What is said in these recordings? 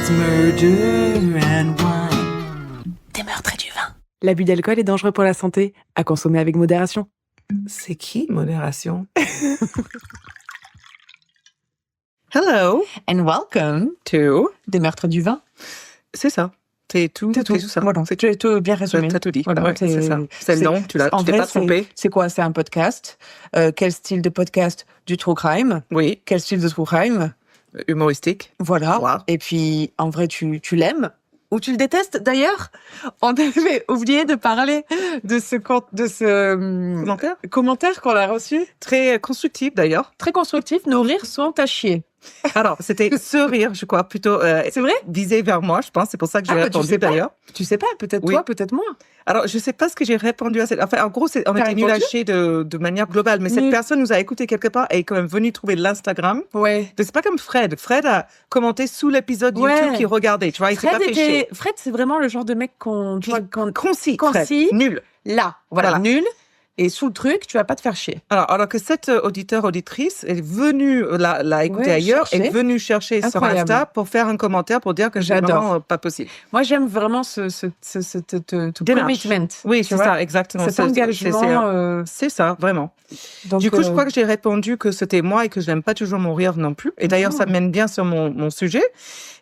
It's murder and wine. Des meurtres et du vin. L'abus d'alcool est dangereux pour la santé, à consommer avec modération. C'est qui, modération? Hello And welcome to... Des meurtres du vin. C'est ça. C'est tout ça. Voilà, c'est tout bien résumé. T'as tout dit. Voilà, ouais, c'est ça. C'est le nom, tu t'es pas trompé. C'est quoi? C'est un podcast. Quel style de podcast? Du true crime. Oui. Quel style de true crime? Humoristique. Voilà. Wow. Et puis, en vrai, tu l'aimes ou tu le détestes. D'ailleurs, on avait oublié de parler de ce commentaire qu'on a reçu. Très constructif, d'ailleurs. Très constructif. Nos rires sont à chier. Alors, c'était ce rire, je crois, plutôt c'est vrai, visé vers moi, je pense. C'est pour ça que j'ai répondu, d'ailleurs. Tu sais pas, peut-être oui. Toi, peut-être moi. Alors, je sais pas ce que j'ai répondu à cette... Enfin, en gros, on était nul à chier de manière globale, mais cette personne nous a écouté quelque part et est quand même venue trouver l'Instagram. Ouais. C'est pas comme Fred. Fred a commenté sous l'épisode YouTube qu'il regardait, tu vois, il s'est pas fait chier. Fred, c'est vraiment le genre de mec concis. Fred. Nul. Là, voilà, nul. Et sous le truc, tu vas pas te faire chier. Alors que cette auditrice est venue l'a écouter ailleurs, est venue chercher sur Insta pour faire un commentaire pour dire que c'est vraiment pas possible. Moi, j'aime vraiment ce commitment. Oui, c'est ça, exactement. Cet engagement. C'est ça, vraiment. Donc, du coup, je crois que j'ai répondu que c'était moi et que je n'aime pas toujours mourir non plus. Et d'ailleurs, ça mène bien sur mon sujet.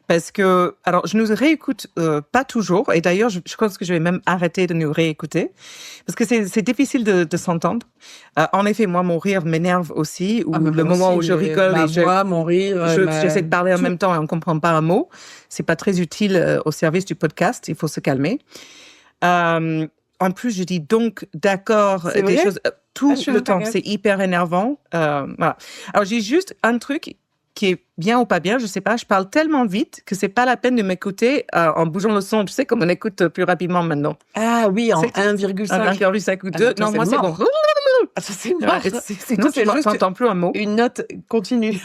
Parce que, alors, je nous réécoute pas toujours. Et d'ailleurs, je pense que je vais même arrêter de nous réécouter. Parce que c'est difficile de s'entendre. En effet, moi, mon rire m'énerve aussi. Ou le moment où je rigole mon rire. J'essaie de parler en même temps et on comprend pas un mot. C'est pas très utile au service du podcast. Il faut se calmer. En plus, je dis donc, d'accord, des choses tout le temps. C'est hyper énervant. Voilà. Alors, j'ai juste un truc qui est bien ou pas bien, je sais pas, je parle tellement vite que c'est pas la peine de m'écouter en bougeant le son, tu sais, comme on écoute plus rapidement maintenant. Ah oui, en 1,5. 1,5 ou 2. Non, moi, c'est bon. Ah, ça, c'est mort. Sinon, tu n'entends plus un mot. Une note continue.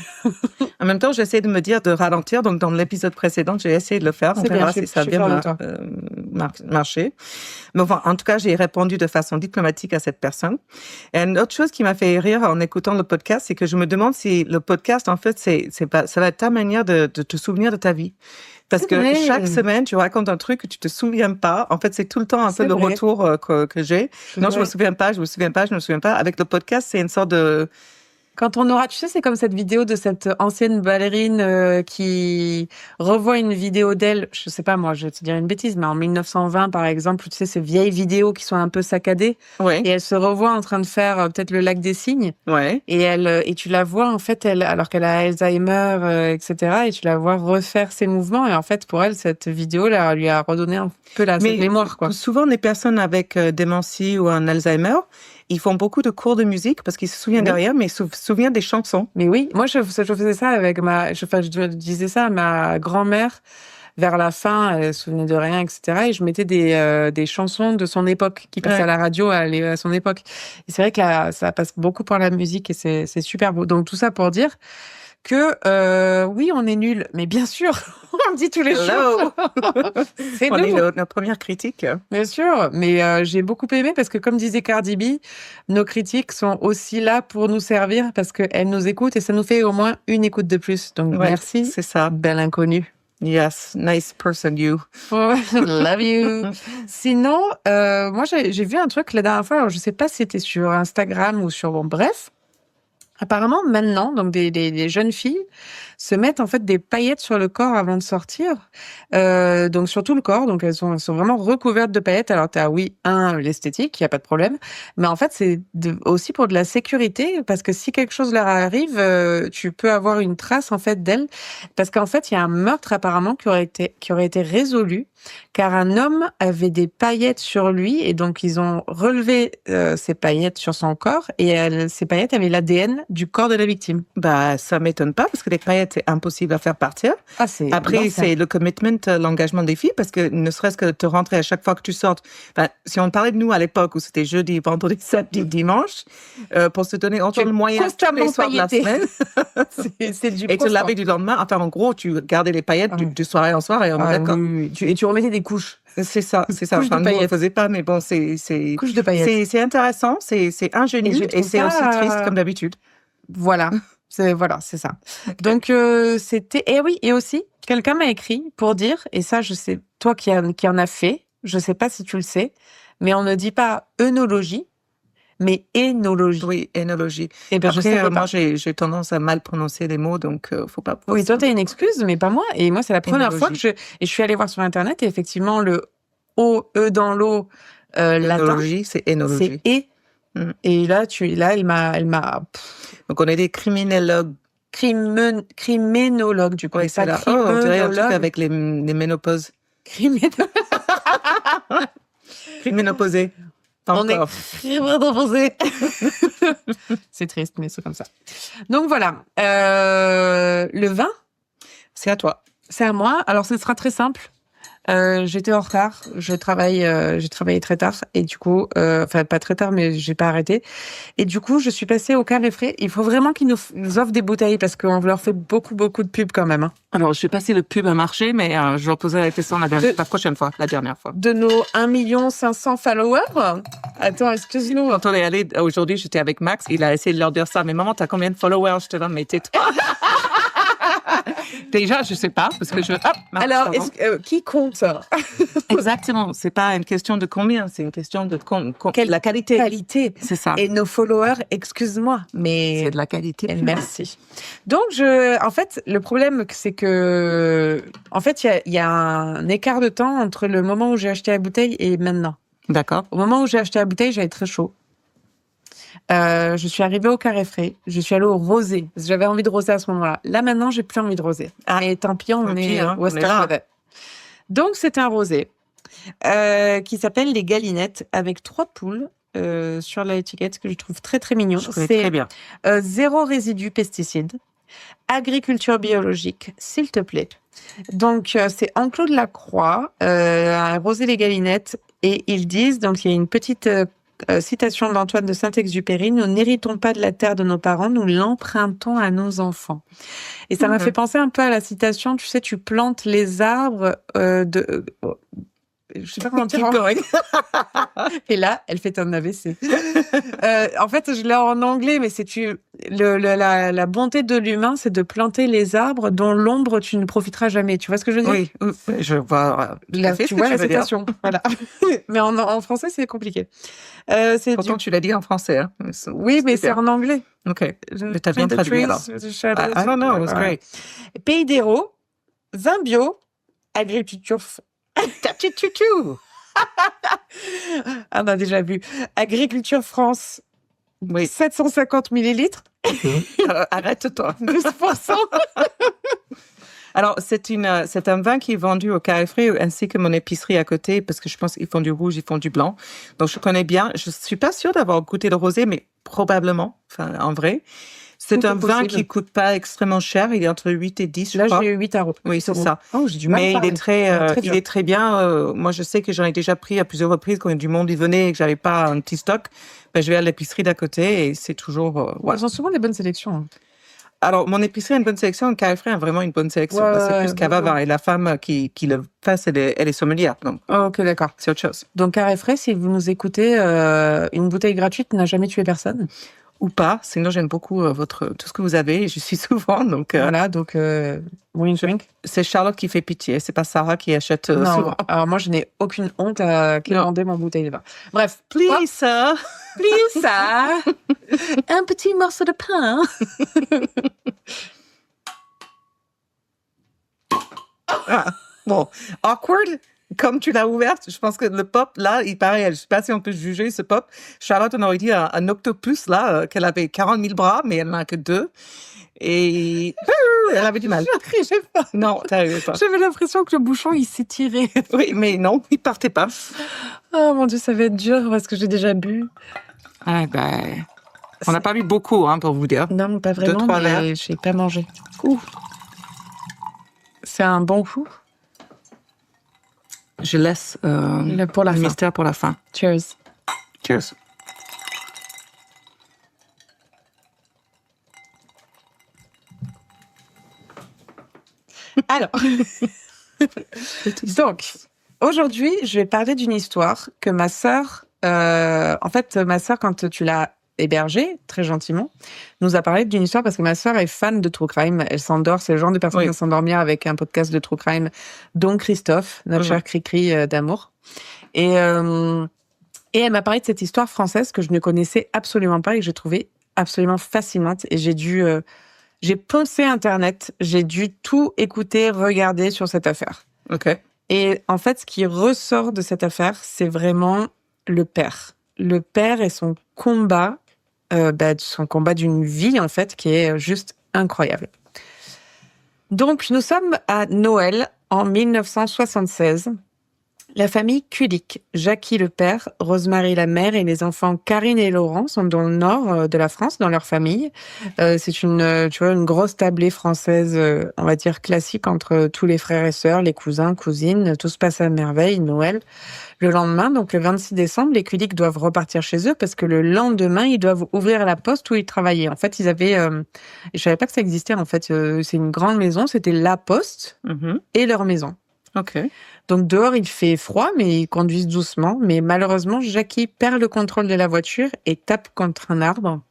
En même temps, j'essaie de me dire de ralentir. Donc, dans l'épisode précédent, j'ai essayé de le faire. On verra si ça a bien marché. Mais enfin, en tout cas, j'ai répondu de façon diplomatique à cette personne. Et une autre chose qui m'a fait rire en écoutant le podcast, c'est que je me demande si le podcast, en fait, ça va être ta manière de te souvenir de ta vie. Parce que chaque semaine, tu racontes un truc que tu te souviens pas. En fait, c'est tout le temps un peu le retour que j'ai. Non, je me souviens pas. Avec le podcast, c'est une sorte de... Quand on aura, tu sais, c'est comme cette vidéo de cette ancienne ballerine qui revoit une vidéo d'elle, je sais pas moi, je vais te dire une bêtise, mais en 1920 par exemple, tu sais, ces vieilles vidéos qui sont un peu saccadées, et elle se revoit en train de faire peut-être le lac des cygnes, et tu la vois en fait, alors qu'elle a Alzheimer, etc., et tu la vois refaire ses mouvements, et en fait pour elle cette vidéo là lui a redonné un peu cette mémoire, quoi. Souvent les personnes avec démentie ou un Alzheimer, ils font beaucoup de cours de musique parce qu'ils se souviennent de rien, mais ils se souviennent des chansons. Mais oui, moi je faisais ça avec je disais ça à ma grand-mère vers la fin, elle se souvenait de rien, etc. Et je mettais des chansons de son époque qui passaient à la radio à son époque. Et c'est vrai que ça passe beaucoup par la musique et c'est super beau. Donc tout ça pour dire que oui, on est nuls, mais bien sûr, on le dit tous les jours. C'est notre première critique. Bien sûr, mais j'ai beaucoup aimé parce que comme disait Cardi B, nos critiques sont aussi là pour nous servir parce qu'elles nous écoutent et ça nous fait au moins une écoute de plus. Donc merci, c'est ça, belle inconnue. Yes, nice person you. Love you. Sinon, moi j'ai vu un truc la dernière fois, alors je sais pas si c'était sur Instagram ou sur bref. Apparemment, maintenant, donc des jeunes filles se mettent en fait des paillettes sur le corps avant de sortir, donc sur tout le corps, donc elles sont vraiment recouvertes de paillettes. Alors t'as l'esthétique, il y a pas de problème, mais en fait c'est aussi pour de la sécurité parce que si quelque chose leur arrive, tu peux avoir une trace en fait d'elles, parce qu'en fait il y a un meurtre apparemment qui aurait été résolu car un homme avait des paillettes sur lui et donc ils ont relevé ces paillettes sur son corps et ces paillettes avaient l'ADN du corps de la victime. Bah ça m'étonne pas parce que les paillettes c'est impossible à faire partir. Après c'est le commitment, l'engagement des filles parce que ne serait-ce que te rentrer à chaque fois que tu sortes. Enfin, si on parlait de nous à l'époque où c'était jeudi, vendredi, samedi, dimanche, pour se donner encore le moyen tous les soirs de la semaine. c'est du et te laver du lendemain. Enfin en gros tu gardais les paillettes de soirée en soirée. On est d'accord. Et tu remettais des couches. C'est ça. Enfin, nous, on ne faisait pas, mais bon, c'est couches de paillettes. C'est intéressant, c'est ingénieux et c'est aussi triste comme d'habitude. Voilà. C'est ça. Donc, c'était... Et oui, et aussi, quelqu'un m'a écrit pour dire, et ça, je sais, toi qui en as fait, je sais pas si tu le sais, mais on ne dit pas œnologie, mais énologie. Oui, énologie. Et ben, Après, je sais moi, j'ai tendance à mal prononcer les mots, donc faut pas. Oui, toi, t'as une excuse, mais pas moi. Et moi, c'est la première fois que je suis allée voir sur Internet, et effectivement, le E dans l'eau latin, c'est énologie. C'est E. Et là, elle m'a. Donc, on est des criminologues. Criménologues, du coup. Oui, c'est là. On dirait un truc avec les ménopauses. Criménoposés. On est criménoposés. C'est triste, mais c'est comme ça. Donc, voilà. Le vin. C'est à toi. C'est à moi. Alors, ce sera très simple. J'étais en retard. J'ai travaillé très tard et du coup, enfin pas très tard, mais j'ai pas arrêté. Et du coup, je suis passée au Carré Frais. Il faut vraiment qu'ils nous offrent des bouteilles parce qu'on leur fait beaucoup de pubs quand même. Hein. Alors, je vais passer le pub à marché, mais je vais poser la question la dernière fois. De nos 1 500 000 followers. Attends, excuse-nous. Quand on est allé aujourd'hui, j'étais avec Max. Il a essayé de leur dire ça. Mais maman, t'as combien de followers? Je te donne, mais tais-toi. Déjà, je sais pas, parce que alors, qui compte? Exactement. C'est pas une question de combien, c'est une question de la qualité. Qualité. C'est ça. Et nos followers, excuse-moi, mais. C'est de la qualité. Merci. Donc, en fait, le problème, c'est que, en fait, il y a un écart de temps entre le moment où j'ai acheté la bouteille et maintenant. D'accord. Au moment où j'ai acheté la bouteille, j'avais très chaud. Je suis arrivée au Carré Frais. Je suis allée au rosé. J'avais envie de rosé à ce moment-là. Là, maintenant, j'ai plus envie de rosé. Et tant pis, on est là. Donc, c'est un rosé qui s'appelle les Galinettes avec 3 poules sur l'étiquette que je trouve très, très mignon. C'est très bien. 0 résidus pesticides. Agriculture biologique, s'il te plaît. Donc, c'est Enclos de la Croix, un rosé les Galinettes. Et ils disent, donc il y a une petite citation d'Antoine de Saint-Exupéry, nous n'héritons pas de la terre de nos parents, nous l'empruntons à nos enfants. Et ça m'a fait penser un peu à la citation, tu sais, tu plantes les arbres je sais pas comment dire. Et là, elle fait un AVC. En fait, je l'ai en anglais, mais la bonté de l'humain, c'est de planter les arbres dont l'ombre tu ne profiteras jamais. Tu vois ce que je veux dire? Oui, je vois. Tu vois la citation. Voilà. Mais en français, c'est compliqué. Pourtant, tu l'as dit en français. Hein. Oui, mais c'est en anglais. Ok. Mais t'as bien traduit alors. I don't know, it was great. Pays d'Hérault, vin bio, agriculture. On a déjà vu. Agriculture France. Oui. 750 millilitres. Arrête-toi. 12%. Alors, c'est un vin qui est vendu au Carré Frais ainsi que mon épicerie à côté parce que je pense qu'ils font du rouge, ils font du blanc. Donc, je connais bien. Je suis pas sûre d'avoir goûté le rosé, mais probablement, enfin, en vrai. C'est un vin qui coûte pas extrêmement cher. Il est entre 8 et 10, je crois. Là, j'ai eu 8 €. Oui, c'est ça. Oh, j'ai du mal. Mais il est très bien. Moi, je sais que j'en ai déjà pris à plusieurs reprises quand du monde y venait et que j'avais pas un petit stock. Ben, je vais à l'épicerie d'à côté et c'est toujours, Ils ont souvent des bonnes sélections. Hein. Alors, mon épicerie a une bonne sélection. Le Carré Frais a vraiment une bonne sélection. C'est plus Cavavin. Et la femme qui le fait, elle est sommelière. Donc, ok, d'accord. C'est autre chose. Donc, Carré Frais, si vous nous écoutez, une bouteille gratuite n'a jamais tué personne. Ou pas, sinon j'aime beaucoup tout ce que vous avez, et je suis souvent, donc... Voilà, donc, wink wink. C'est Charlotte qui fait pitié, c'est pas Sarah qui achète souvent. Alors moi je n'ai aucune honte à commander mon bouteille de vin. Bref. Please, sir. Please, sir. Un petit morceau de pain. Bon, awkward. Comme tu l'as ouverte, je pense que le pop, là, il paraît, je ne sais pas si on peut juger ce pop. Charlotte, on aurait dit un octopus, là, qu'elle avait 40 000 bras, mais elle n'en a que 2. Et elle avait du mal. Je n'arrivais pas. Non, tu n'arrivais pas. J'avais l'impression que le bouchon, il s'étirait. Oui, mais non, il ne partait pas. Oh mon Dieu, ça va être dur parce que j'ai déjà bu. Ah ben, on n'a pas bu beaucoup, hein, pour vous dire. Non, pas vraiment, 2-3 verres. mais je n'ai pas mangé. C'est un bon coup. Je laisse pour la le fin. mystère pour la fin. Cheers. Cheers. Alors, donc, aujourd'hui, je vais parler d'une histoire que ma sœur, en fait, ma sœur, quand tu l'as hébergé, très gentiment, nous a parlé d'une histoire parce que ma sœur est fan de True Crime. Elle s'endort, c'est le genre de personne qui va s'endormir avec un podcast de True Crime, dont Christophe, notre cher Cricri d'amour. Et elle m'a parlé de cette histoire française que je ne connaissais absolument pas et que j'ai trouvée absolument fascinante. Et j'ai poncé Internet, j'ai dû tout écouter, regarder sur cette affaire. Ok. Et en fait, ce qui ressort de cette affaire, c'est vraiment le père. Le père et son combat d'une vie, en fait, qui est juste incroyable. Donc, nous sommes à Noël en 1976. La famille Kulik, Jackie le père, Rosemary la mère et les enfants Karine et Laurent sont dans le nord de la France, dans leur famille. C'est une grosse tablée française, on va dire classique entre tous les frères et sœurs, les cousins, cousines, tout se passe à merveille, Noël. Le lendemain, donc le 26 décembre, les Kulik doivent repartir chez eux parce que le lendemain, ils doivent ouvrir la poste où ils travaillaient. En fait, ils avaient, je savais pas que ça existait, en fait, c'est une grande maison, c'était la poste et leur maison. Ok. Donc dehors, il fait froid, mais ils conduisent doucement. Mais malheureusement, Jackie perd le contrôle de la voiture et tape contre un arbre.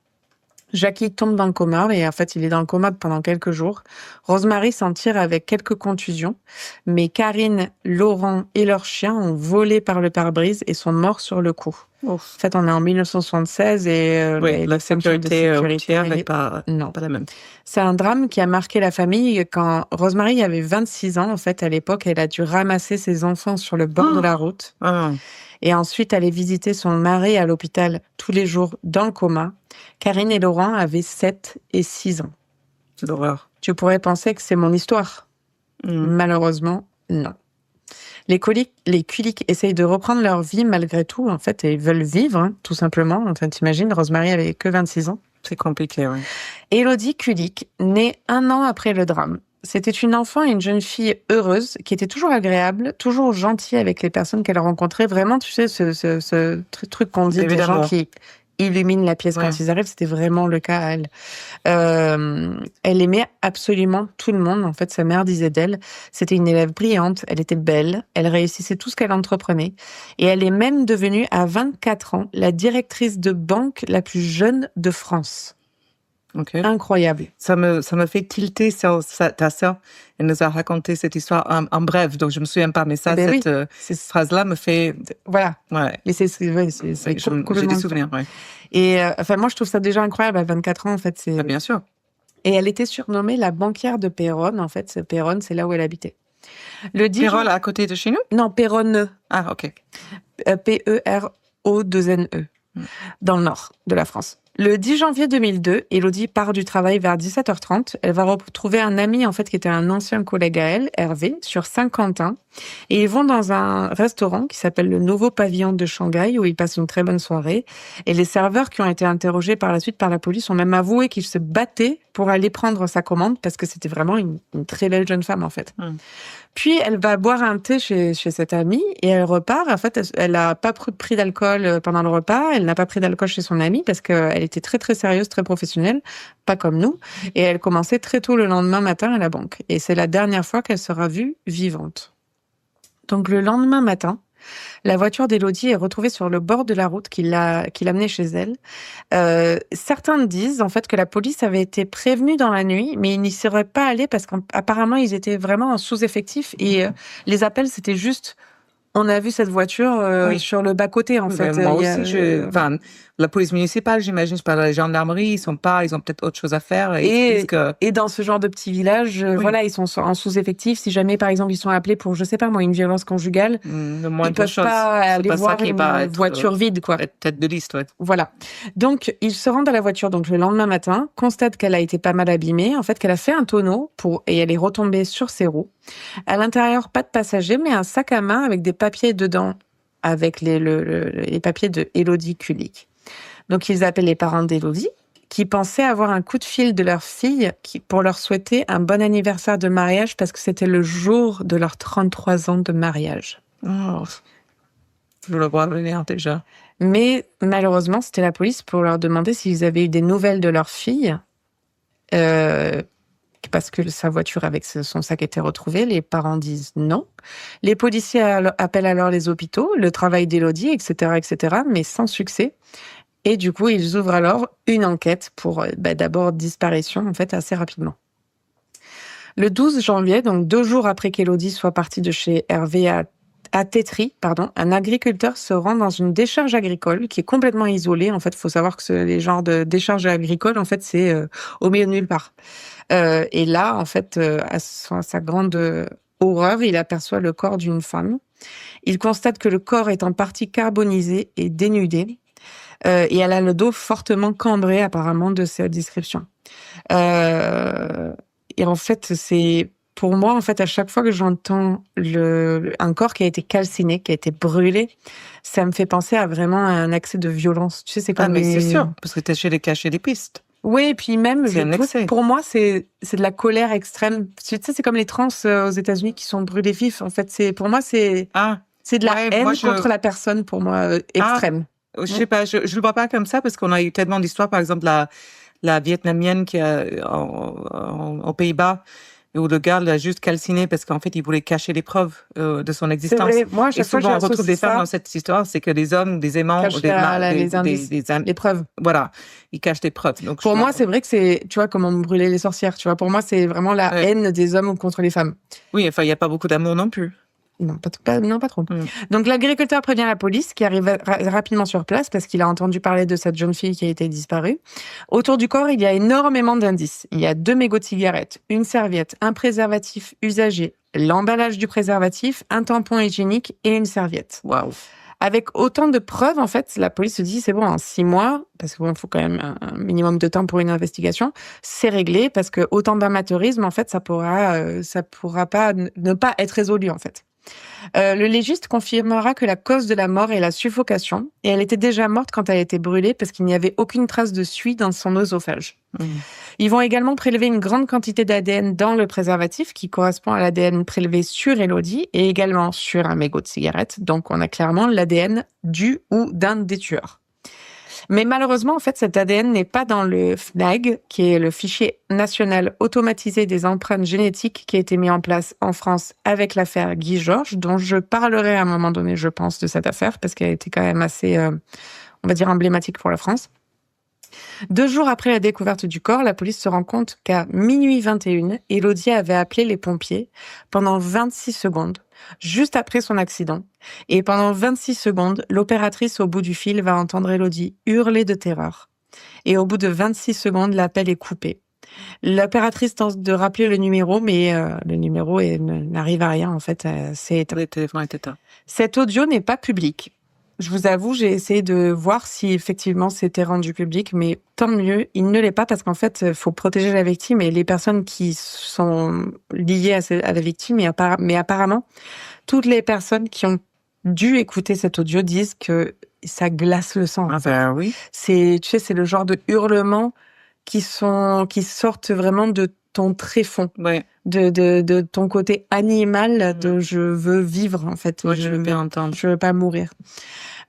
Jackie tombe dans le coma et en fait, il est dans le coma pendant quelques jours. Rosemary s'en tire avec quelques contusions, mais Karine, Laurent et leur chien ont volé par le pare-brise et sont morts sur le coup. Ouf. En fait, on est en 1976 et la sécurité routière n'est pas la même. C'est un drame qui a marqué la famille. Quand Rosemary avait 26 ans, en fait, à l'époque, elle a dû ramasser ses enfants sur le bord de la route. Et ensuite aller visiter son mari à l'hôpital tous les jours dans le coma. Karine et Laurent avaient 7 et 6 ans. C'est l'horreur. Tu pourrais penser que c'est mon histoire. Malheureusement, non. Les Kulik essayent de reprendre leur vie malgré tout. En fait, ils veulent vivre, tout simplement. Enfin, t'imagines, Rosemary avait que 26 ans. C'est compliqué, oui. Élodie Kulik, née 1 an après le drame. C'était une enfant et une jeune fille heureuse, qui était toujours agréable, toujours gentille avec les personnes qu'elle rencontrait. Vraiment, tu sais, ce truc qu'on dit des gens qui illuminent la pièce quand ils arrivent, c'était vraiment le cas à elle. Elle aimait absolument tout le monde. En fait, sa mère disait d'elle, c'était une élève brillante, elle était belle, elle réussissait tout ce qu'elle entreprenait. Et elle est même devenue, à 24 ans, la directrice de banque la plus jeune de France. Okay. Incroyable. Ça me fait tilter sur ta sœur. Elle nous a raconté cette histoire en bref, donc je me souviens pas. Mais ça, cette phrase-là me fait. Voilà. Ouais. Mais c'est j'ai des souvenirs. Ouais. Et moi, je trouve ça déjà incroyable. À 24 ans, en fait, c'est. Ah, bien sûr. Et elle était surnommée la banquière de Péronne. En fait, Péronne, c'est là où elle habitait. Péronne, à côté de chez nous? Non, Péronne. Ah, ok. P-E-R-O-2-N-E. Dans le nord de la France. Le 10 janvier 2002, Élodie part du travail vers 17h30. Elle va retrouver un ami, en fait, qui était un ancien collègue à elle, Hervé, sur Saint-Quentin. Et ils vont dans un restaurant qui s'appelle le Nouveau Pavillon de Shanghai, où ils passent une très bonne soirée. Et les serveurs qui ont été interrogés par la suite par la police ont même avoué qu'ils se battaient pour aller prendre sa commande, parce que c'était vraiment une très belle jeune femme, en fait. Puis, elle va boire un thé chez cette amie et elle repart. En fait, elle n'a pas pris d'alcool pendant le repas. Elle n'a pas pris d'alcool chez son amie parce qu'elle était très, très sérieuse, très professionnelle, pas comme nous. Et elle commençait très tôt le lendemain matin à la banque. Et c'est la dernière fois qu'elle sera vue vivante. Donc, le lendemain matin, la voiture d'Élodie est retrouvée sur le bord de la route qui l'amenait chez elle. Certains disent en fait que la police avait été prévenue dans la nuit, mais ils n'y seraient pas allés parce qu'apparemment ils étaient vraiment en sous-effectif et les appels c'était juste on a vu cette voiture sur le bas-côté en fait. Moi aussi, la police municipale, j'imagine, c'est pas la gendarmerie, ils ont peut-être autre chose à faire. Et dans ce genre de petit village, voilà, ils sont en sous-effectif. Si jamais, par exemple, ils sont appelés pour, je sais pas moi, une violence conjugale, ils peuvent pas aller voir une voiture vide, quoi. Tête de liste, ouais. Voilà. Donc, ils se rendent à la voiture, donc le lendemain matin, constatent qu'elle a été pas mal abîmée, en fait, qu'elle a fait un tonneau et elle est retombée sur ses roues. À l'intérieur, pas de passagers, mais un sac à main avec des papiers dedans, avec les papiers de Élodie Kulik. Donc, ils appellent les parents d'Élodie, qui pensaient avoir un coup de fil de leur fille pour leur souhaiter un bon anniversaire de mariage parce que c'était le jour de leurs 33 ans de mariage. Oh, je le vois venir déjà. Mais malheureusement, c'était la police pour leur demander s'ils avaient eu des nouvelles de leur fille, parce que sa voiture avec son sac était retrouvée. Les parents disent non. Les policiers appellent alors les hôpitaux, le travail d'Élodie, etc., mais sans succès. Et du coup, ils ouvrent alors une enquête pour d'abord disparition, en fait, assez rapidement. Le 12 janvier, donc 2 jours après qu'Élodie soit partie de chez Hervé à Tétry, un agriculteur se rend dans une décharge agricole qui est complètement isolée. En fait, il faut savoir que les genres de décharges agricoles, en fait, c'est au milieu de nulle part. Et là, en fait, à sa grande horreur, il aperçoit le corps d'une femme. Il constate que le corps est en partie carbonisé et dénudé. Et elle a le dos fortement cambré, apparemment, de cette description. Et en fait, pour moi, en fait, à chaque fois que j'entends un corps qui a été calciné, qui a été brûlé, ça me fait penser à vraiment un accès de violence. Tu sais, c'est comme mais c'est sûr, parce que t'es caché des pistes. Oui, et puis même, pour moi, c'est de la colère extrême. Tu sais, c'est comme les trans aux États-Unis qui sont brûlés vifs. En fait, pour moi, c'est de la haine contre la personne, pour moi, extrême. Je sais pas, je le vois pas comme ça parce qu'on a eu tellement d'histoires, par exemple la vietnamienne qui est aux Pays-Bas, où le gars l'a juste calciné parce qu'en fait, il voulait cacher les preuves de son existence. C'est vrai. Moi, à chaque fois, on retrouve des femmes dans cette histoire, c'est que des hommes, des aimants, les preuves. Voilà, ils cachent des preuves. Donc, pour moi, c'est vrai que c'est, tu vois, comme on brûlait les sorcières, tu vois. Pour moi, c'est vraiment la haine des hommes contre les femmes. Oui, enfin, il n'y a pas beaucoup d'amour non plus. Non, pas trop. Donc, l'agriculteur prévient la police qui arrive rapidement sur place parce qu'il a entendu parler de cette jeune fille qui a été disparue. Autour du corps, il y a énormément d'indices. Il y a 2 mégots de cigarettes, une serviette, un préservatif usagé, l'emballage du préservatif, un tampon hygiénique et une serviette. Waouh. Avec autant de preuves, en fait, la police se dit, c'est bon, en 6 mois, parce qu'il faut quand même un minimum de temps pour une investigation, c'est réglé parce que autant d'amateurisme, en fait, ça pourra pas ne pas être résolu, en fait. Le légiste confirmera que la cause de la mort est la suffocation et elle était déjà morte quand elle a été brûlée parce qu'il n'y avait aucune trace de suie dans son œsophage. Ils vont également prélever une grande quantité d'ADN dans le préservatif qui correspond à l'ADN prélevé sur Élodie et également sur un mégot de cigarette. Donc on a clairement l'ADN du ou d'un des tueurs. Mais malheureusement, en fait, cet ADN n'est pas dans le FNAG, qui est le fichier national automatisé des empreintes génétiques qui a été mis en place en France avec l'affaire Guy Georges, dont je parlerai à un moment donné, je pense, de cette affaire, parce qu'elle a été quand même assez, on va dire, emblématique pour la France. 2 jours après la découverte du corps, la police se rend compte qu'à minuit 21, Élodie avait appelé les pompiers pendant 26 secondes, juste après son accident. Et pendant 26 secondes, l'opératrice au bout du fil va entendre Élodie hurler de terreur. Et au bout de 26 secondes, l'appel est coupé. L'opératrice tente de rappeler le numéro, mais le numéro n'arrive à rien, en fait. C'est éteint. Le téléphone est éteint. Cet audio n'est pas public. Je vous avoue, j'ai essayé de voir si effectivement c'était rendu public, mais tant mieux, il ne l'est pas parce qu'en fait, il faut protéger la victime et les personnes qui sont liées à la victime. Mais apparemment, toutes les personnes qui ont dû écouter cet audio disent que ça glace le sang. Ah ben oui. C'est le genre de hurlements qui sortent vraiment de ton tréfonds, de ton côté animal, de je veux vivre en fait. Ouais, je veux bien entendre. Je veux pas mourir.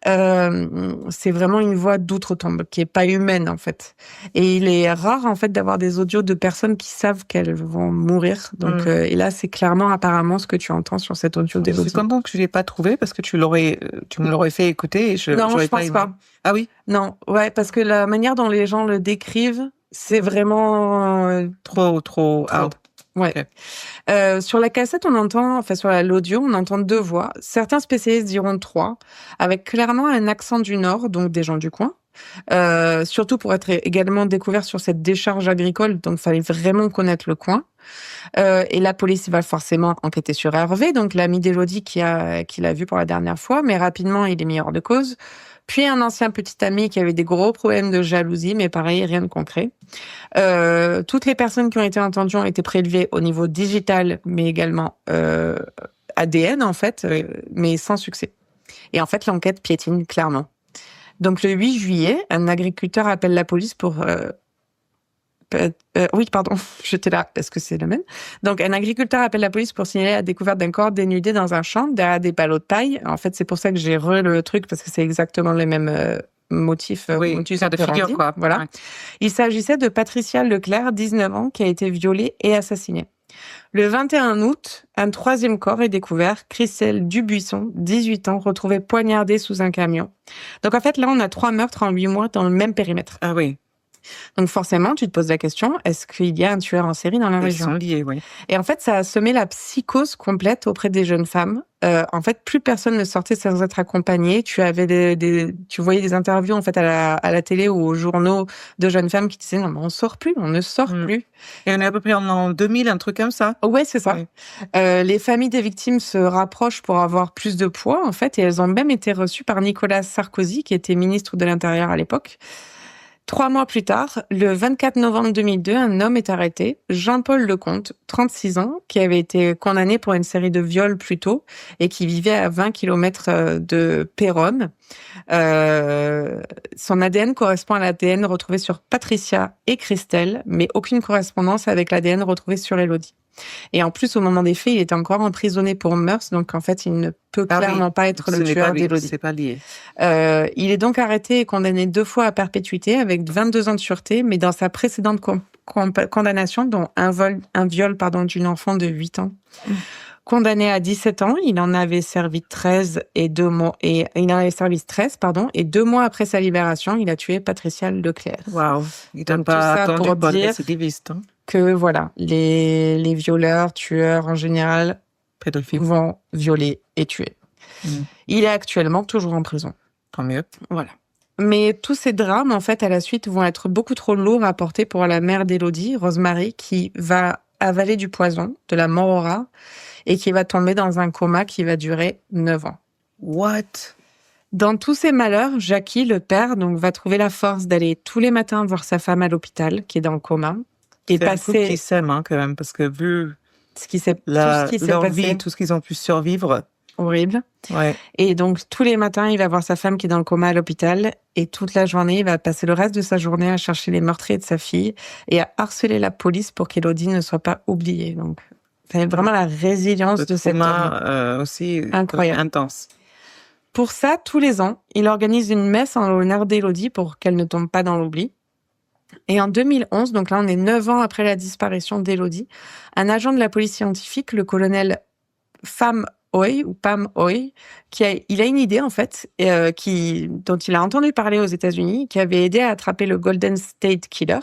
C'est vraiment une voix d'outre-tombe qui est pas humaine en fait. Et il est rare en fait d'avoir des audios de personnes qui savent qu'elles vont mourir. Donc et là c'est clairement apparemment ce que tu entends sur cet audio d'Élodie. Je suis contente que tu l'aies pas trouvé parce que tu me l'aurais fait écouter. Et non, je pense pas. Ah oui. Non, ouais, parce que la manière dont les gens le décrivent, c'est vraiment trop hard. Ouais. Okay. Sur la cassette, sur l'audio, on entend 2 voix. Certains spécialistes diront 3, avec clairement un accent du Nord, donc des gens du coin. Surtout pour être également découvert sur cette décharge agricole, donc fallait vraiment connaître le coin. Et la police va forcément enquêter sur Hervé, donc l'ami d'Élodie qui l'a vu pour la dernière fois, mais rapidement il est mis hors de cause. Puis un ancien petit ami qui avait des gros problèmes de jalousie, mais pareil, rien de concret. Toutes les personnes qui ont été entendues ont été prélevées au niveau digital, mais également ADN en fait, mais sans succès. Et en fait, l'enquête piétine clairement. Donc le 8 juillet, un agriculteur appelle la police pour... oui, pardon, j'étais là. Est-ce que c'est le même? Donc, un agriculteur appelle la police pour signaler la découverte d'un corps dénudé dans un champ derrière des ballots de paille. En fait, c'est pour ça que j'ai le truc parce que c'est exactement les mêmes motifs. Oui, motifs de figure, quoi. Voilà. Ouais. Il s'agissait de Patricia Leclerc, 19 ans, qui a été violée et assassinée. Le 21 août, un troisième corps est découvert, Christelle Dubuisson, 18 ans, retrouvée poignardée sous un camion. Donc en fait, là, on a 3 meurtres en 8 mois dans le même périmètre. Ah oui. Donc forcément, tu te poses la question, est-ce qu'il y a un tueur en série dans la région ? Ils sont liés, oui. Et en fait, ça a semé la psychose complète auprès des jeunes femmes. En fait, plus personne ne sortait sans être accompagné. Tu avais tu voyais des interviews en fait à la télé ou aux journaux de jeunes femmes qui disaient non, mais on sort plus, on ne sort plus. Et on est à peu près en 2000, un truc comme ça. Ouais, c'est ça. Oui. Les familles des victimes se rapprochent pour avoir plus de poids en fait, et elles ont même été reçues par Nicolas Sarkozy, qui était ministre de l'Intérieur à l'époque. 3 mois plus tard, le 24 novembre 2002, un homme est arrêté, Jean-Paul Lecomte, 36 ans, qui avait été condamné pour une série de viols plus tôt et qui vivait à 20 km de Péronne. Son ADN correspond à l'ADN retrouvé sur Patricia et Christelle, mais aucune correspondance avec l'ADN retrouvé sur Élodie. Et en plus, au moment des faits, il était encore emprisonné pour meurtre, donc en fait, il ne peut clairement pas être le tueur d'Élodie. C'est pas lié. Il est donc arrêté et condamné 2 fois à perpétuité avec 22 ans de sûreté, mais dans sa précédente condamnation, dont un viol d'une enfant de 8 ans. Condamné à 17 ans, il en avait servi 13 et 2 mois, et 2 mois après sa libération, il a tué Patricia Leclerc. Waouh. Il donne pas attendu pour le récidiviste. Que voilà, les violeurs, tueurs en général, pédophiles vont violer et tuer. Il est actuellement toujours en prison. Tant mieux. Voilà. Mais tous ces drames, en fait, à la suite, vont être beaucoup trop lourds à porter pour la mère d'Élodie, Rosemary, qui va avaler du poison, de la morora, et qui va tomber dans un coma qui va durer 9 ans. What? Dans tous ces malheurs, Jackie, le père, donc, va trouver la force d'aller tous les matins voir sa femme à l'hôpital, qui est dans le coma. Et c'est un couple qui s'aime, quand même, parce que vu leur vie, tout ce qu'ils ont pu survivre. Horrible. Ouais. Et donc, tous les matins, il va voir sa femme qui est dans le coma à l'hôpital. Et toute la journée, il va passer le reste de sa journée à chercher les meurtriers de sa fille et à harceler la police pour qu'Élodie ne soit pas oubliée. Donc, c'est vraiment la résilience de cet homme. Aussi incroyable. Intense. Pour ça, tous les ans, il organise une messe en l'honneur d'Élodie pour qu'elle ne tombe pas dans l'oubli. Et en 2011, donc là on est 9 ans après la disparition d'Élodie, un agent de la police scientifique, le colonel Pam Oy, il a une idée en fait, dont il a entendu parler aux États-Unis, qui avait aidé à attraper le Golden State Killer.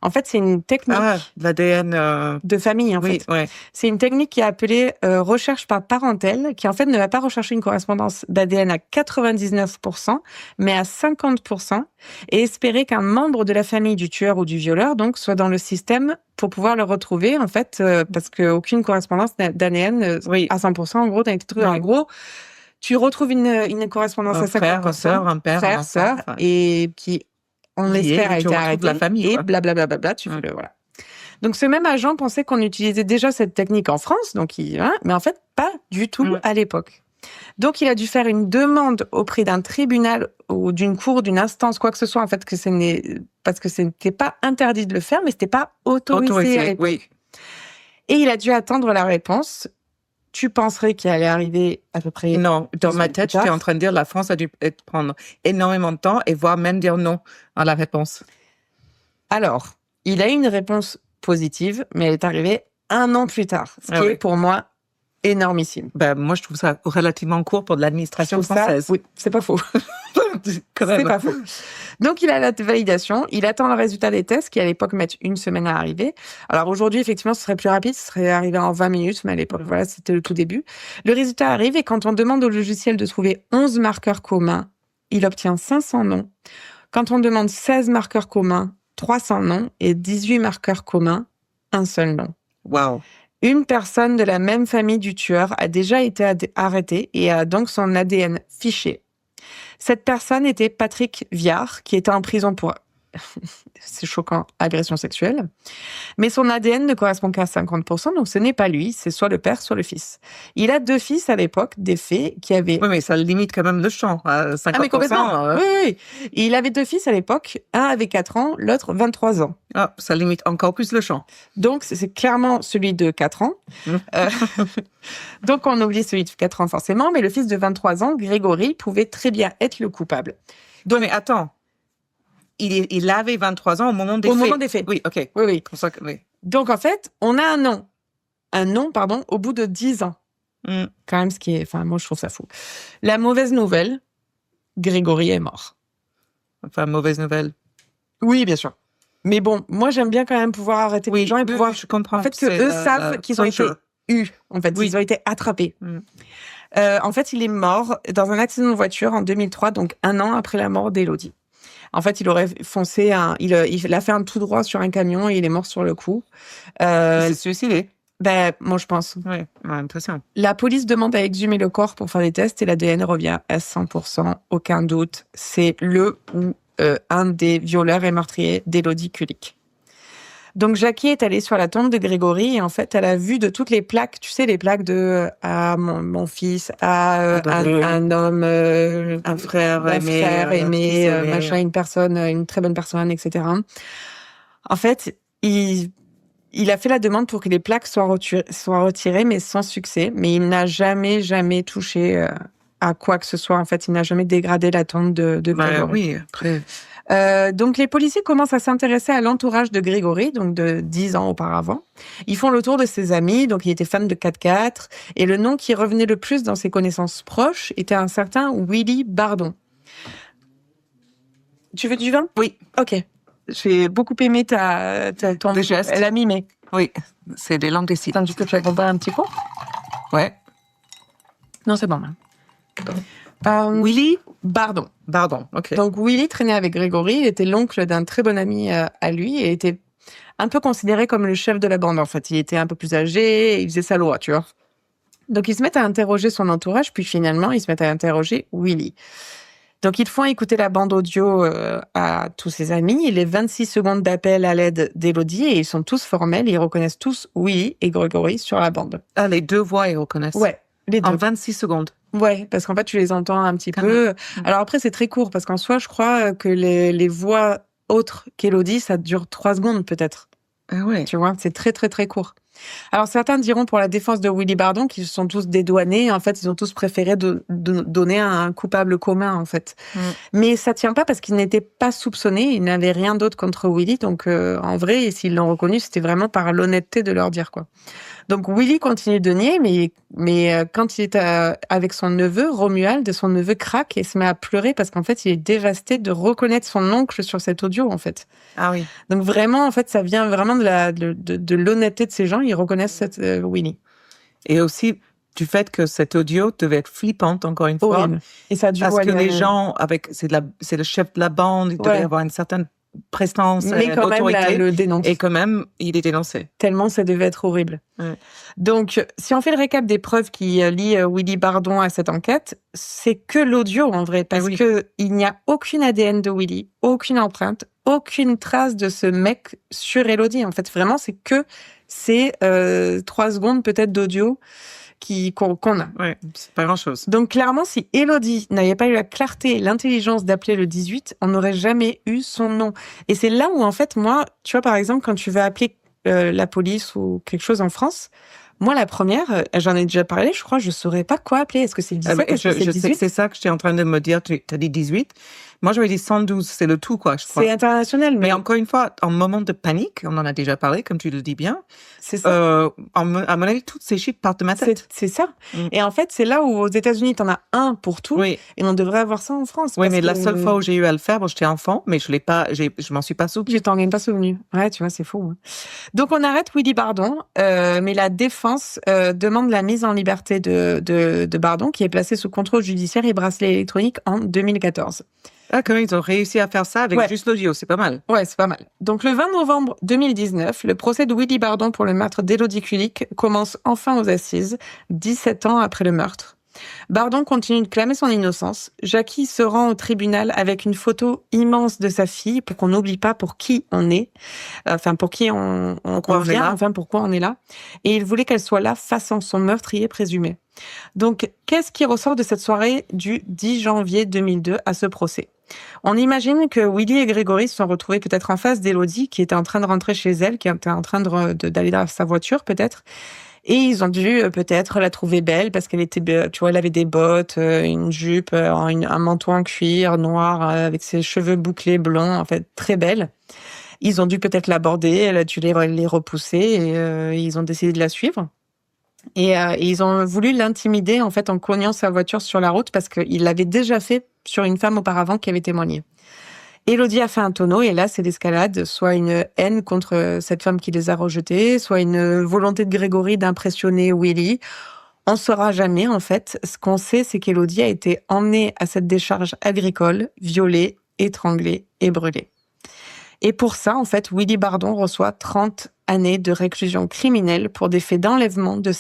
En fait, c'est une technique l'ADN de famille. En fait, ouais. C'est une technique qui est appelée recherche par parentèle, qui en fait ne va pas rechercher une correspondance d'ADN à 99%, mais à 50%, et espérer qu'un membre de la famille du tueur ou du violeur donc soit dans le système pour pouvoir le retrouver, en fait, parce qu'aucune correspondance d'ADN à 100%, en gros, dans les trucs. En gros, tu retrouves une correspondance à 50%. Frère, sœur, un père, frère, sœur, et qui, on espère, a été arrêté. La famille, et blablabla, tu fais le, voilà. Donc, ce même agent pensait qu'on utilisait déjà cette technique en France, donc mais en fait, pas du tout à l'époque. Donc, il a dû faire une demande auprès d'un tribunal ou d'une cour, d'une instance, quoi que ce soit, en fait, parce que ce n'était pas interdit de le faire, mais c'était pas autorisé à l'époque. Oui. Et il a dû attendre la réponse. Tu penserais qu'il allait arriver à peu près... Non, dans ma tête, j'étais en train de dire la France a dû prendre énormément de temps et voire même dire non à la réponse. Alors, il a eu une réponse positive, mais elle est arrivée 1 an plus tard, ce qui est pour moi énormissime. Moi, je trouve ça relativement court pour de l'administration française. Oui, c'est pas faux. C'est pas faux. Donc, il a la validation. Il attend le résultat des tests qui, à l'époque, mettent 1 semaine à arriver. Alors, aujourd'hui, effectivement, ce serait plus rapide. Ce serait arrivé en 20 minutes. Mais à l'époque, voilà, c'était le tout début. Le résultat arrive et quand on demande au logiciel de trouver 11 marqueurs communs, il obtient 500 noms. Quand on demande 16 marqueurs communs, 300 noms. Et 18 marqueurs communs, 1 seul nom. Wow. Une personne de la même famille du tueur a déjà été arrêtée et a donc son ADN fiché. Cette personne était Patrick Viard, qui était en prison pour, c'est choquant, agression sexuelle. Mais son ADN ne correspond qu'à 50%, donc ce n'est pas lui, c'est soit le père, soit le fils. Il a 2 fils à l'époque, des faits qui avaient... Oui, mais ça limite quand même le champ, à 50%. Ah, mais complètement. Oui. Il avait 2 fils à l'époque, un avait 4 ans, l'autre 23 ans. Ah, ça limite encore plus le champ. Donc, c'est clairement celui de 4 ans. Donc, on oublie celui de 4 ans forcément, mais le fils de 23 ans, Grégory, pouvait très bien être le coupable. Donc, mais attends. Il avait 23 ans au moment des faits. Au moment des faits. Oui, OK. Oui. Pour ça que, oui. Donc, en fait, on a un nom un nom, au bout de 10 ans. Quand même, moi, je trouve ça fou. La mauvaise nouvelle, Grégory est mort. Enfin, mauvaise nouvelle. Oui, bien sûr. Mais bon, moi, j'aime bien quand même pouvoir arrêter les gens et pouvoir... Je comprends. En fait, que eux savent qu'ils ont été eus. En fait, ils ont été attrapés. En fait, il est mort dans un accident de voiture en 2003, donc 1 an après la mort d'Élodie. En fait, il aurait foncé il a fait un tout droit sur un camion et il est mort sur le coup. Il s'est suicidé. Moi, je pense. Oui, impressionnant. La police demande à exhumer le corps pour faire des tests et l'ADN revient à 100%. Aucun doute. C'est le ou un des violeurs et meurtriers d'Élodie Kulik. Donc, Jackie est allée sur la tombe de Grégory et en fait, elle a vu de toutes les plaques, tu sais, les plaques de mon fils, un homme, un frère aimé, machin, une très bonne personne, etc. En fait, il a fait la demande pour que les plaques soient retirées, mais sans succès. Mais il n'a jamais touché à quoi que ce soit. En fait, il n'a jamais dégradé la tombe de Grégory. Oui, après... Donc, les policiers commencent à s'intéresser à l'entourage de Grégory, donc de 10 ans auparavant. Ils font le tour de ses amis, donc il était fan de 4x4, et le nom qui revenait le plus dans ses connaissances proches était un certain Willy Bardon. Tu veux du vin? Oui. Ok. J'ai beaucoup aimé ton geste. Elle a mimé. Oui, c'est des langues des signes. Attends, du coup, tu vas comparer un petit coup? Ouais. Non, c'est bon. Willy Bardon. Ok. Donc, Willy traînait avec Grégory. Il était l'oncle d'un très bon ami à lui et était un peu considéré comme le chef de la bande. En fait, il était un peu plus âgé et il faisait sa loi, tu vois. Donc, ils se mettent à interroger son entourage, puis finalement, ils se mettent à interroger Willy. Donc, ils font écouter la bande audio à tous ses amis. Il est 26 secondes d'appel à l'aide d'Élodie et ils sont tous formels. Ils reconnaissent tous Willy et Grégory sur la bande. Ah, les deux voix, ils reconnaissent? Ouais, les deux. En 26 secondes? Ouais, parce qu'en fait, tu les entends un petit peu. Alors après, c'est très court, parce qu'en soi, je crois que les voix autres qu'Élodie, ça dure 3 secondes peut-être. Ah ouais. Tu vois, c'est très, très, très court. Alors, certains diront pour la défense de Willy Bardon qu'ils se sont tous dédouanés. En fait, ils ont tous préféré donner un coupable commun, en fait. Mais ça tient pas parce qu'ils n'étaient pas soupçonnés. Ils n'avaient rien d'autre contre Willy. Donc, en vrai, s'ils l'ont reconnu, c'était vraiment par l'honnêteté de leur dire, quoi. Donc, Willy continue de nier, mais quand il est avec son neveu, Romuald, son neveu craque et se met à pleurer parce qu'en fait, il est dévasté de reconnaître son oncle sur cet audio, en fait. Ah oui. Donc, vraiment, en fait, ça vient vraiment de l'honnêteté de ces gens. Ils reconnaissent cette Willy. Et aussi du fait que cet audio devait être flippante, encore une fois. Horrible. Et ça a dû parce que les gens, c'est le chef de la bande, il devait avoir une certaine prestance, mais quand d'autorité, même, le dénonce. et quand même, il est dénoncé. Tellement ça devait être horrible. Ouais. Donc, si on fait le récap des preuves qui lient Willy Bardon à cette enquête, c'est que l'audio, en vrai, parce que il n'y a aucune ADN de Willy, aucune empreinte, aucune trace de ce mec sur Élodie. En fait, vraiment, c'est que ces 3 secondes peut-être d'audio qu'on a. Ouais, c'est pas grand-chose. Donc, clairement, si Élodie n'avait pas eu la clarté et l'intelligence d'appeler le 18, on n'aurait jamais eu son nom. Et c'est là où, en fait, moi, tu vois, par exemple, quand tu veux appeler la police ou quelque chose en France, moi, la première, j'en ai déjà parlé, je crois, je saurais pas quoi appeler. Est-ce que c'est le 17 est-ce que c'est le 18 c'est ça que j'étais en train de me dire. Tu as dit 18. Moi, j'aurais dit 112. C'est le tout, quoi, je crois. C'est international. Mais encore une fois, en moment de panique, on en a déjà parlé, comme tu le dis bien. C'est ça. À mon avis, toutes ces chiffres partent de ma tête. C'est ça. Et en fait, c'est là où aux États-Unis, t'en as un pour tout. Oui. Et on devrait avoir ça en France. Oui, mais la seule fois où j'ai eu à le faire, bon, j'étais enfant, mais je m'en suis pas souvenu. Je t'en ai pas souvenu. Ouais, tu vois, c'est fou. Hein. Donc, on arrête Willy Bardon, mais la défense demande la mise en liberté de Bardon, qui est placé sous contrôle judiciaire et bracelet électronique en 2014. Ah, quand ils ont réussi à faire ça avec juste l'audio, c'est pas mal. Ouais, c'est pas mal. Donc, le 20 novembre 2019, le procès de Willy Bardon pour le meurtre d'Élodie Kulik commence enfin aux assises, 17 ans après le meurtre. Bardon continue de clamer son innocence. Jackie se rend au tribunal avec une photo immense de sa fille pour qu'on n'oublie pas pour qui on est, enfin pour qui on vient, enfin pourquoi on est là. Et il voulait qu'elle soit là face à son meurtrier présumé. Donc, qu'est-ce qui ressort de cette soirée du 10 janvier 2002 à ce procès ? On imagine que Willy et Grégory se sont retrouvés peut-être en face d'Élodie, qui était en train de rentrer chez elle, qui était en train d'aller dans sa voiture peut-être. Et ils ont dû peut-être la trouver belle parce qu'elle était, tu vois, elle avait des bottes, une jupe, un manteau en cuir noir avec ses cheveux bouclés blonds, en fait, très belle. Ils ont dû peut-être l'aborder, elle a dû les repousser et ils ont décidé de la suivre. Et ils ont voulu l'intimider en fait en cognant sa voiture sur la route parce qu'il l'avait déjà fait sur une femme auparavant qui avait témoigné. Élodie a fait un tonneau et là, c'est l'escalade, soit une haine contre cette femme qui les a rejetés, soit une volonté de Grégory d'impressionner Willy. On ne saura jamais, en fait. Ce qu'on sait, c'est qu'Élodie a été emmenée à cette décharge agricole, violée, étranglée et brûlée. Et pour ça, en fait, Willy Bardon reçoit 30 années de réclusion criminelle pour des faits d'enlèvement, de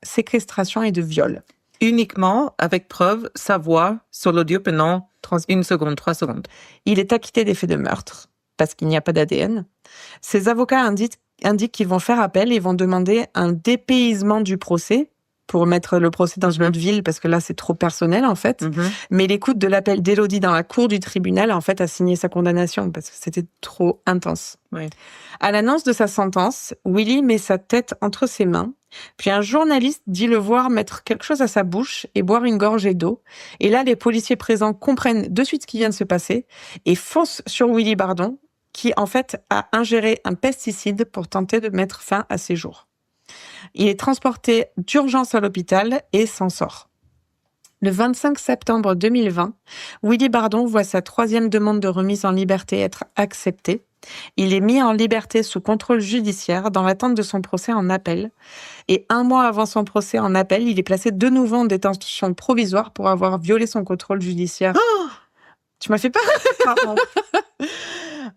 séquestration et de viol. Uniquement avec preuve, sa voix sur l'audio pendant 3 secondes. Il est acquitté des faits de meurtre, parce qu'il n'y a pas d'ADN. Ses avocats indiquent qu'ils vont faire appel et vont demander un dépaysement du procès pour mettre le procès dans une autre ville, parce que là, c'est trop personnel, en fait. Mais l'écoute de l'appel d'Élodie dans la cour du tribunal, en fait, a signé sa condamnation, parce que c'était trop intense. Oui. À l'annonce de sa sentence, Willy met sa tête entre ses mains, puis un journaliste dit le voir mettre quelque chose à sa bouche et boire une gorgée d'eau. Et là, les policiers présents comprennent de suite ce qui vient de se passer et foncent sur Willy Bardon, qui, en fait, a ingéré un pesticide pour tenter de mettre fin à ses jours. Il est transporté d'urgence à l'hôpital et s'en sort. Le 25 septembre 2020, Willy Bardon voit sa 3e demande de remise en liberté être acceptée. Il est mis en liberté sous contrôle judiciaire dans l'attente de son procès en appel. Et 1 mois avant son procès en appel, il est placé de nouveau en détention provisoire pour avoir violé son contrôle judiciaire. Oh, tu m'as fait peur. Pardon.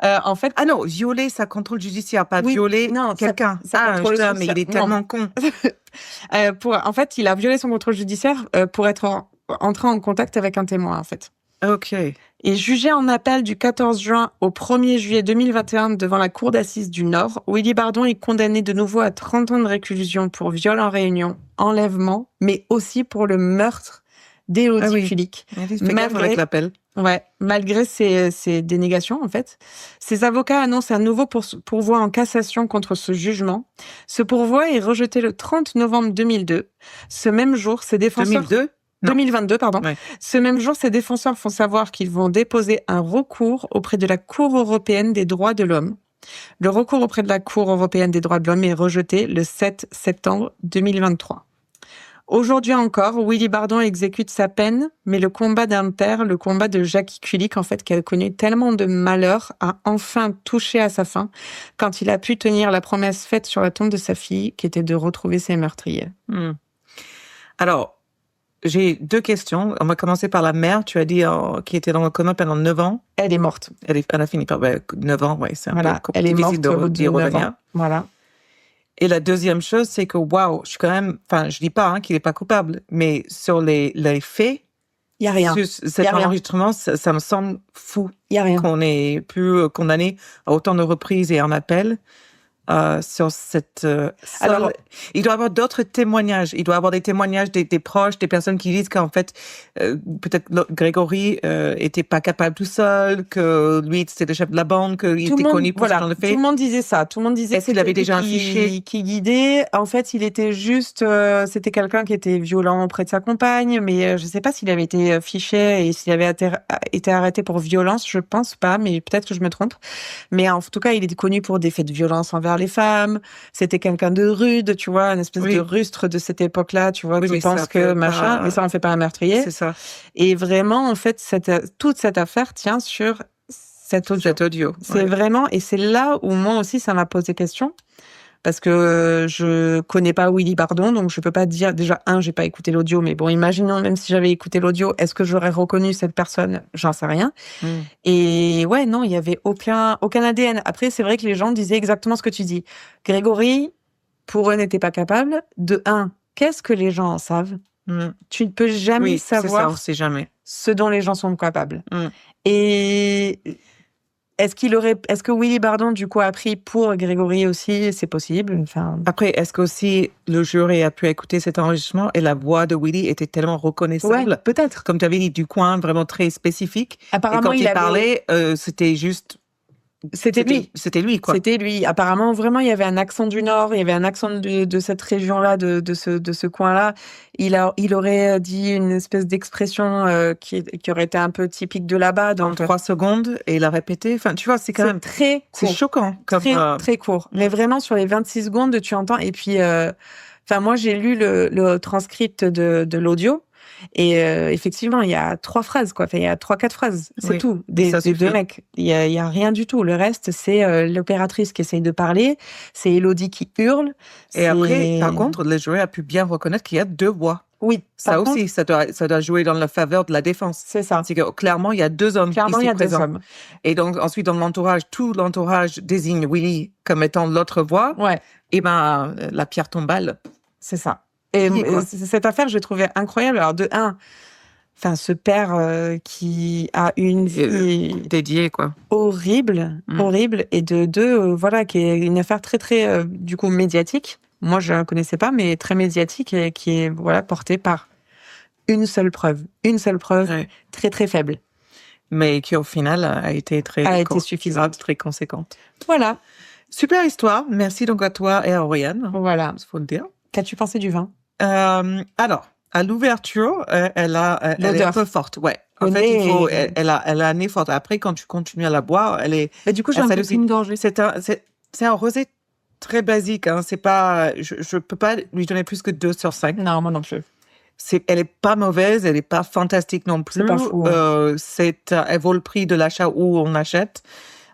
En fait, non, violer sa contrôle judiciaire, pas violer quelqu'un. Mais il est tellement con. En fait, il a violé son contrôle judiciaire pour être entré en contact avec un témoin, en fait. Ok. Et jugé en appel du 14 juin au 1er juillet 2021 devant la cour d'assises du Nord, Willy Bardon est condamné de nouveau à 30 ans de réclusion pour viol en réunion, enlèvement, mais aussi pour le meurtre d'Élodie Kulik. Avec l'appel. Ouais, malgré ces dénégations, en fait. Ses avocats annoncent un nouveau pourvoi en cassation contre ce jugement. Ce pourvoi est rejeté le 30 novembre 2002. Ce même jour, ses défenseurs... 2022, pardon. Ouais. Ce même jour, ses défenseurs font savoir qu'ils vont déposer un recours auprès de la Cour européenne des droits de l'homme. Le recours auprès de la Cour européenne des droits de l'homme est rejeté le 7 septembre 2023. Aujourd'hui encore, Willy Bardon exécute sa peine, mais le combat d'un père, le combat de Jackie Kulik, en fait, qui a connu tellement de malheur, a enfin touché à sa fin quand il a pu tenir la promesse faite sur la tombe de sa fille, qui était de retrouver ses meurtriers. Alors, j'ai 2 questions. On va commencer par la mère. Tu as dit qui était dans le coma pendant 9 ans. Elle est morte. Elle a fini par 9 ans, ouais. C'est un peu elle est morte d'y revenir. Voilà. Et la deuxième chose, c'est que, je suis quand même, je dis pas qu'il est pas coupable, mais sur les faits, il y a rien. Cet enregistrement, ça me semble fou. Il y a rien. Qu'on ait pu condamner à autant de reprises et en appel. Sur cette Alors, il doit y avoir d'autres témoignages. Il doit y avoir des témoignages des proches, des personnes qui disent qu'en fait, peut-être Grégory était pas capable tout seul, que lui c'était le chef de la bande, qu'il était connu pour ce genre de fait. Tout le monde disait ça. Tout le monde disait qu'il avait déjà un fichier qui guidait. En fait, il était juste, c'était quelqu'un qui était violent auprès de sa compagne, mais je sais pas s'il avait été fiché et s'il avait été arrêté pour violence. Je pense pas, mais peut-être que je me trompe. Mais en tout cas, il était connu pour des faits de violence envers les femmes. C'était quelqu'un de rude, tu vois, une espèce de rustre de cette époque-là, tu vois, qui pense que machin, mais ça en fait pas un meurtrier. C'est ça. Et vraiment, en fait, toute cette affaire tient sur cet audio. C'est vraiment, et c'est là où moi aussi ça m'a posé question. Parce que je connais pas Willy Bardon, donc je peux pas dire, déjà, j'ai pas écouté l'audio, mais bon, imaginons, même si j'avais écouté l'audio, est-ce que j'aurais reconnu cette personne? J'en sais rien. Et ouais, non, il y avait aucun ADN. Après, c'est vrai que les gens disaient exactement ce que tu dis. Grégory, pour eux, n'était pas capable. De qu'est-ce que les gens en savent? Tu ne peux jamais savoir c'est ça, on sait jamais. Ce dont les gens sont capables. Et est-ce que Willy Bardon, du coup, a pris pour Grégory aussi? C'est possible. Enfin... Après, est-ce qu'aussi le jury a pu écouter cet enregistrement et la voix de Willy était tellement reconnaissable? Ouais, peut-être. Comme tu avais dit, du coin vraiment très spécifique. Apparemment, et quand il parlait, c'était juste... C'était lui. C'était lui, quoi. C'était lui. Apparemment, vraiment, il y avait un accent du Nord, il y avait un accent de cette région-là, de ce coin-là. Il aurait dit une espèce d'expression qui aurait été un peu typique de là-bas. Dans 3 secondes, et il a répété. Enfin, tu vois, c'est quand même très court. C'est choquant. Très court. Mais vraiment, sur les 26 secondes, tu entends. Et puis, Enfin, moi, j'ai lu le transcript de l'audio. Et effectivement, il y a 3 phrases, quoi. Enfin, il y a 3-4 phrases, c'est tout. Des 2 mecs. Il y a rien du tout. Le reste, c'est l'opératrice qui essaye de parler, c'est Élodie qui hurle. Et après, par contre, le jury a pu bien reconnaître qu'il y a 2 voix. Oui. Ça aussi, ça doit jouer dans la faveur de la défense. C'est ça. C'est que clairement, il y a 2 hommes clairement, ici il y a présents. 2 hommes. Et donc, ensuite, dans l'entourage, tout l'entourage désigne Willy comme étant l'autre voix. Ouais. Et ben, la pierre tombale. C'est ça. Et cette affaire, je l'ai trouvée incroyable. Alors, de 1, enfin, ce père qui a une vie dédiée, quoi. Horrible. Et de 2, voilà, qui est une affaire très, très, du coup, médiatique. Moi, je ne connaissais pas, mais très médiatique et qui est, voilà, portée par une seule preuve. Très, très faible. Mais qui, au final, a été suffisante. Très conséquente. Voilà. Super histoire. Merci donc à toi et à Oriane. Voilà. Il faut le dire. Qu'as-tu pensé du vin? Alors, à l'ouverture, elle est un peu forte. Ouais. En fait, elle a un nez fort. Après, quand tu continues à la boire, elle est. Et du coup, j'ai un peu une gorgée. C'est un rosé très basique. Hein. C'est pas. Je peux pas lui donner plus que 2 sur 5. Non, moi non plus. Elle est pas mauvaise, elle est pas fantastique non plus. C'est pas fou. Hein. Elle vaut le prix de l'achat où on achète.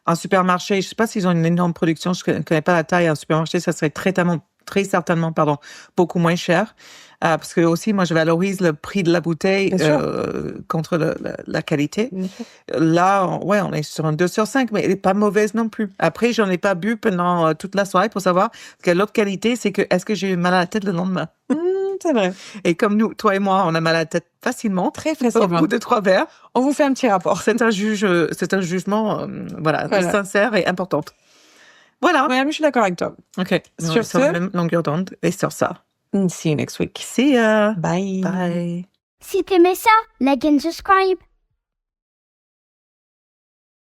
Un supermarché, je sais pas s'ils ont une énorme production, je connais pas la taille. Un supermarché, ça serait très certainement, beaucoup moins cher. Parce que aussi, moi, je valorise le prix de la bouteille contre la qualité. Là, ouais, on est sur un 2 sur 5, mais elle est pas mauvaise non plus. Après, j'en ai pas bu pendant toute la soirée pour savoir que l'autre qualité, c'est que est-ce que j'ai eu mal à la tête le lendemain? C'est vrai. Et comme nous, toi et moi, on a mal à la tête facilement. Très facilement. Au bout de 3 verres. On vous fait un petit rapport. C'est un jugement, sincère et important. Voilà. Ouais, mais je suis d'accord avec toi. OK. Sur la même longueur d'onde et sur ça. See you next week. See ya. Bye. Bye. Si t'aimais ça, like and subscribe.